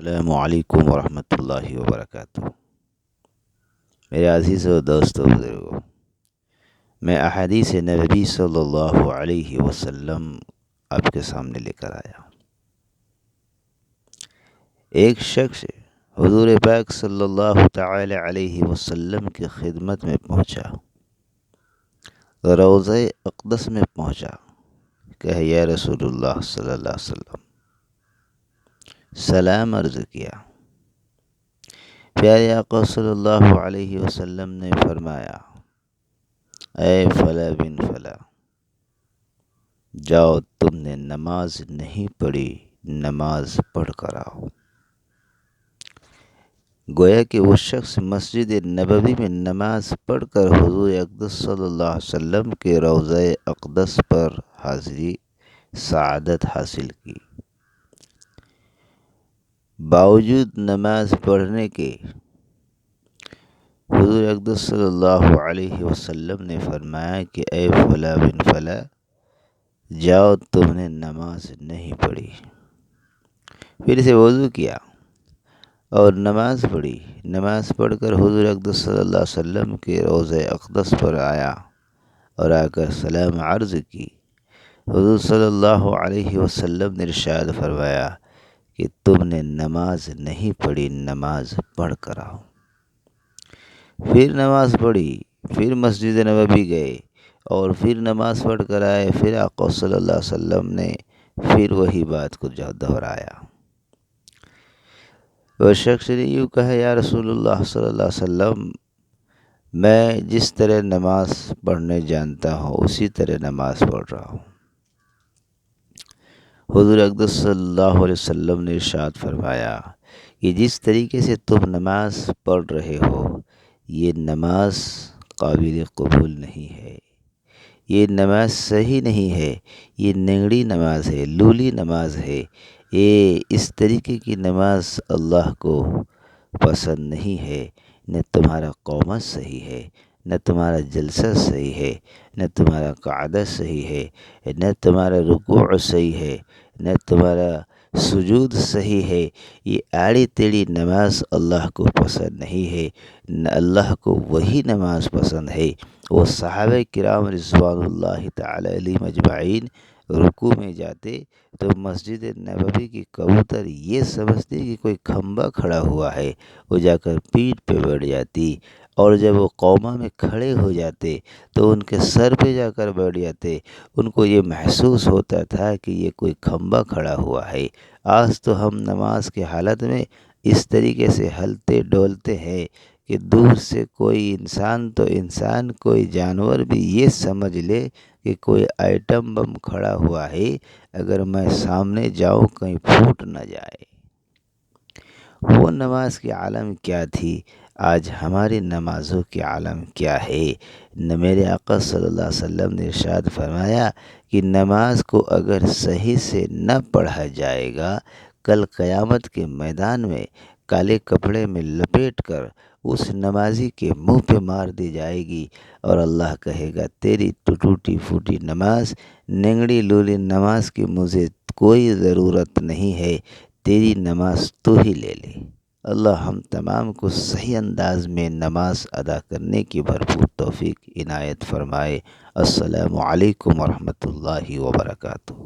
السلام علیکم ورحمۃ اللہ وبرکاتہ۔ میرے عزیز و دوست و بزرگوں، میں احادیث نبوی صلی اللہ علیہ وسلم آپ کے سامنے لے کر آیا۔ ایک شخص حضور پاک صلی اللہ تعالی علیہ وسلم کی خدمت میں پہنچا، روضہ اقدس میں پہنچا، کہا یا رسول اللہ صلی اللہ علیہ وسلم، سلام عرض کیا۔ پیارے آقا صلی اللہ علیہ وسلم نے فرمایا، اے فلاں بن فلاں، جاؤ، تم نے نماز نہیں پڑھی، نماز پڑھ کر آؤ۔ گویا کہ وہ شخص مسجد نبوی میں نماز پڑھ کر حضور اقدس صلی اللہ علیہ وسلم کے روضہ اقدس پر حاضری سعادت حاصل کی۔ باوجود نماز پڑھنے کے حضور اقدس صلی اللہ علیہ وسلم نے فرمایا کہ اے فلاں بن فلاں، جاؤ، تم نے نماز نہیں پڑھی۔ پھر سے وضو کیا اور نماز پڑھی۔ نماز پڑھ کر حضور اقدس صلی اللہ علیہ وسلم کے روضہ اقدس پر آیا اور آ کر سلام عرض کی۔ حضور صلی اللہ علیہ وسلم نے ارشاد فرمایا کہ تم نے نماز نہیں پڑھی، نماز پڑھ کر آؤ۔ پھر نماز پڑھی، پھر مسجد نبوی گئے اور پھر نماز پڑھ کر آئے۔ پھر آقا صلی اللہ علیہ وسلم نے پھر وہی بات کو دہرایا۔ وہ شخص نے یوں کہا، یا رسول اللہ صلی اللہ علیہ وسلم، میں جس طرح نماز پڑھنے جانتا ہوں اسی طرح نماز پڑھ رہا ہوں۔ حضور اقدس صلی اللہ علیہ وسلم نے ارشاد فرمایا کہ جس طریقے سے تم نماز پڑھ رہے ہو، یہ نماز قابل قبول نہیں ہے، یہ نماز صحیح نہیں ہے، یہ ننگڑی نماز ہے، لولی نماز ہے۔ یہ اس طریقے کی نماز اللہ کو پسند نہیں ہے۔ نہ تمہارا قومت صحیح ہے، نہ تمہارا جلسہ صحیح ہے، نہ تمہارا قعدہ صحیح ہے، نہ تمہارا رکوع صحیح ہے، نہ تمہارا سجود صحیح ہے۔ یہ آڑی ٹیڑھی نماز اللہ کو پسند نہیں ہے۔ نہ اللہ کو وہی نماز پسند ہے۔ وہ صحابہ کرام رضوان اللہ تعالی علیہم اجمعین رکوع میں جاتے تو مسجد نبوی کی کبوتر یہ سمجھتی کہ کوئی کھمبا کھڑا ہوا ہے، وہ جا کر پیٹھ پہ بیٹھ جاتی، اور جب وہ قومہ میں کھڑے ہو جاتے تو ان کے سر پہ جا کر بیٹھ جاتے۔ ان کو یہ محسوس ہوتا تھا کہ یہ کوئی کھمبا کھڑا ہوا ہے۔ آج تو ہم نماز کی حالت میں اس طریقے سے ہلتے ڈولتے ہیں کہ دور سے کوئی انسان تو انسان، کوئی جانور بھی یہ سمجھ لے کہ کوئی آئٹم بم کھڑا ہوا ہے، اگر میں سامنے جاؤں کہیں پھوٹ نہ جائے۔ وہ نماز کی عالم کیا تھی، آج ہماری نمازوں کی عالم کیا ہے۔ میرے آقا صلی اللہ علیہ وسلم نے ارشاد فرمایا کہ نماز کو اگر صحیح سے نہ پڑھا جائے گا، کل قیامت کے میدان میں کالے کپڑے میں لپیٹ کر اس نمازی کے منہ پہ مار دی جائے گی، اور اللہ کہے گا تیری ٹوٹی پھوٹی نماز، ننگڑی لولی نماز کی مجھے کوئی ضرورت نہیں ہے، تیری نماز تو ہی لے لے۔ اللہ ہم تمام کو صحیح انداز میں نماز ادا کرنے کی بھرپور توفیق عنایت فرمائے۔ السلام علیکم ورحمۃ اللہ وبرکاتہ۔